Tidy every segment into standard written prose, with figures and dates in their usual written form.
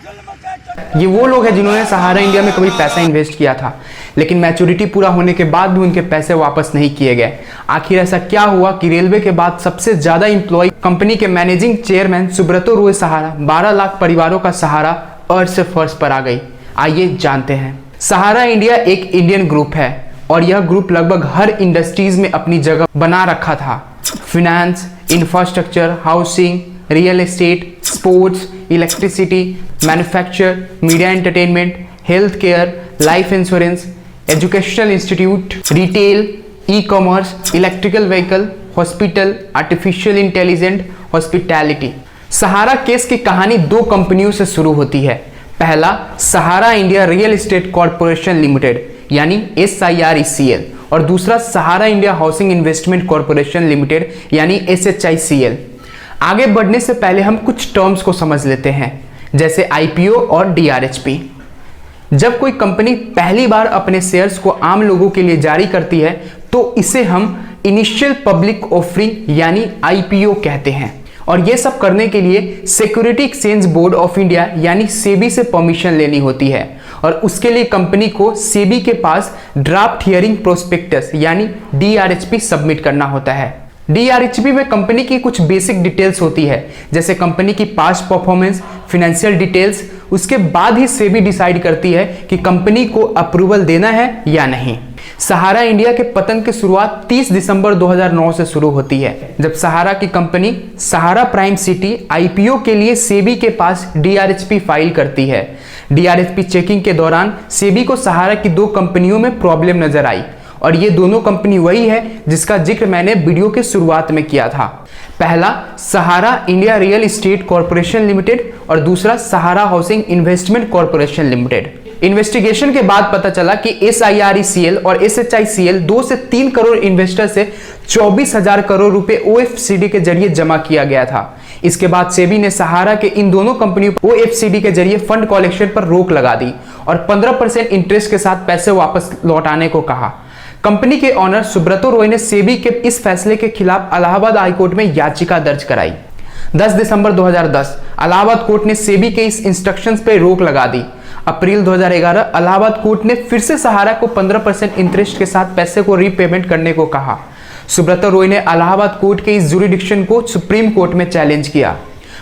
ये वो लोग हैं जिन्होंने सहारा इंडिया में कभी पैसा इन्वेस्ट किया था, लेकिन मैच्योरिटी पूरा होने के बाद भी उनके पैसे वापस नहीं किए गए। आखिर ऐसा क्या हुआ कि रेलवे के बाद सबसे ज्यादा इंप्लॉय कंपनी के मैनेजिंग चेयरमैन सुब्रतो रॉय सहारा 12 लाख परिवारों का सहारा अर्थ से फर्श पर आ गई? आइए जानते हैं। सहारा इंडिया एक इंडियन ग्रुप है और यह ग्रुप लगभग हर इंडस्ट्रीज में अपनी जगह बना रखा था। Finance, infrastructure, housing, real estate, sports, electricity, manufacture, media entertainment, health care, life insurance, educational institute, retail, e commerce, electrical vehicle, hospital, artificial intelligent, hospitality. Sahara case की कहानी दो कंपनियों से शुरू होती है। पहला, Sahara India real estate corporation limited यानी SIRECL, और दूसरा Sahara India housing investment corporation limited यानी SHICL। आगे बढ़ने से पहले हम कुछ टर्म्स को समझ लेते हैं, जैसे IPO और DRHP। जब कोई कंपनी पहली बार अपने शेयर्स को आम लोगों के लिए जारी करती है तो इसे हम इनिशियल पब्लिक ऑफरिंग यानी IPO कहते हैं, और यह सब करने के लिए security exchange board of India यानी सेबी से परमिशन लेनी होती है, और उसके लिए कंपनी को सेबी के पास ड्राफ्ट हियरिंग प्रोस्पेक्टस यानी DRHP सबमिट करना होता है। DRHP में कंपनी की कुछ बेसिक डिटेल्स होती है, जैसे कंपनी की पास्ट परफॉर्मेंस, फाइनेंशियल डिटेल्स। उसके बाद ही सेबी डिसाइड करती है कि कंपनी को अप्रूवल देना है या नहीं। सहारा इंडिया के पतन की शुरुआत 30 दिसंबर 2009 से शुरू होती है, जब सहारा की कंपनी सहारा प्राइम सिटी IPO के लिए सेबी के पास DRHP फाइल करती है। DRHP चेकिंग के दौरान सेबी को सहारा की दो कंपनियों में प्रॉब्लम नजर आई, और ये दोनों कंपनी वही है जिसका जिक्र मैंने वीडियो के शुरुआत में किया था। पहला Sahara India real estate corporation limited और दूसरा Sahara housing investment corporation limited. Investigation के बाद पता चला कि SIRECL और SHICL 2 से 3 करोड़ इन्वेस्टर से 24,000 करोड़ रुपए OFCD के जरिए जमा किया गया था। इसके बाद सेबी ने सहारा के इन दोनों कंपनियों को OFCD के जरिए फंड कलेक्शन पर रोक लगा दी और 15% इंटरेस्ट के साथ पैसे वापस लौटाने को कहा। कंपनी के ऑनर सुब्रतो रॉय ने सेबी के इस फैसले के खिलाफ इलाहाबाद हाईकोर्ट में याचिका दर्ज कराई। 10 दिसंबर 2010 इलाहाबाद कोर्ट ने सेबी के इस इंस्ट्रक्शंस पर रोक लगा दी। अप्रैल 2011 इलाहाबाद कोर्ट ने फिर से सहारा को 15% इंटरेस्ट के साथ पैसे को रीपेमेंट करने को कहा। सुब्रतो रॉय ने इलाहाबाद कोर्ट के इस जुरिडिक्शन को सुप्रीम कोर्ट में चैलेंज किया।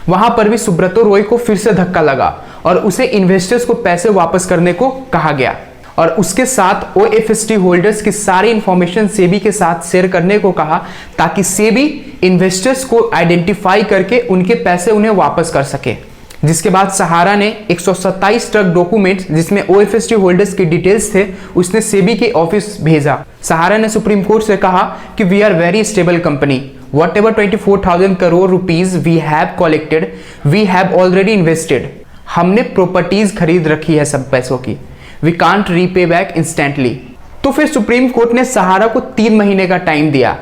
वहां पर भी सुब्रतो रॉय को फिर से धक्का लगा और उसे इन्वेस्टर्स को पैसे वापस करने को कहा गया, और उसके साथ OFSD होल्डर्स की सारी इंफॉर्मेशन सेबी के साथ शेयर करने को कहा, ताकि सेबी इन्वेस्टर्स को आइडेंटिफाई करके उनके पैसे उन्हें वापस कर सके। जिसके बाद सहारा ने 127 ट्रक डॉक्यूमेंट्स जिसमें OFSD होल्डर्स की डिटेल्स थे उसने सेबी के ऑफिस भेजा। सहारा ने सुप्रीम कोर्ट से कहा कि we are very stable company, whatever 24,000 crore rupees we have collected we have already invested. हमने प्रॉपर्टीज खरीद रखी है सब पैसों की, we can't repay back instantly. तो फिर सुप्रीम कोर्ट ने सहारा को 3 महीने का टाइम दिया।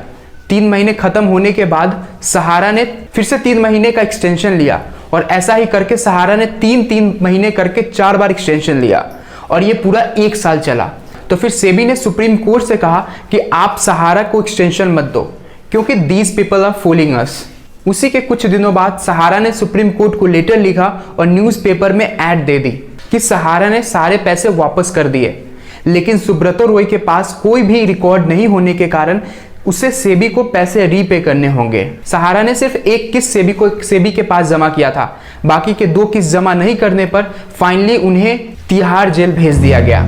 3 महीने खत्म होने के बाद सहारा ने फिर से 3 महीने का एक्सटेंशन लिया, और ऐसा ही करके सहारा ने 3 महीने करके 4 बार एक्सटेंशन लिया, और ये पूरा 1 साल चला। तो फिर सेबी ने सुप्रीम कोर्ट से कहा कि आप सहारा को एक्सटेंशन मत दो, क्योंकि दीज पीपल आर फूलिंग अस। उसी के कुछ दिनों बाद सहारा ने सुप्रीम कोर्ट को लेटर लिखा और न्यूज़पेपर में ऐड दे दी कि सहारा ने सारे पैसे वापस कर दिए, लेकिन सुब्रतो रॉय के पास कोई भी रिकॉर्ड नहीं होने के कारण उसे सेबी को पैसे रीपे करने होंगे। सहारा ने सिर्फ एक किस्त सेबी के पास जमा किया था, बाकी के 2 किस्त जमा नहीं करने पर फाइनली उन्हें तिहाड़ जेल भेज दिया गया।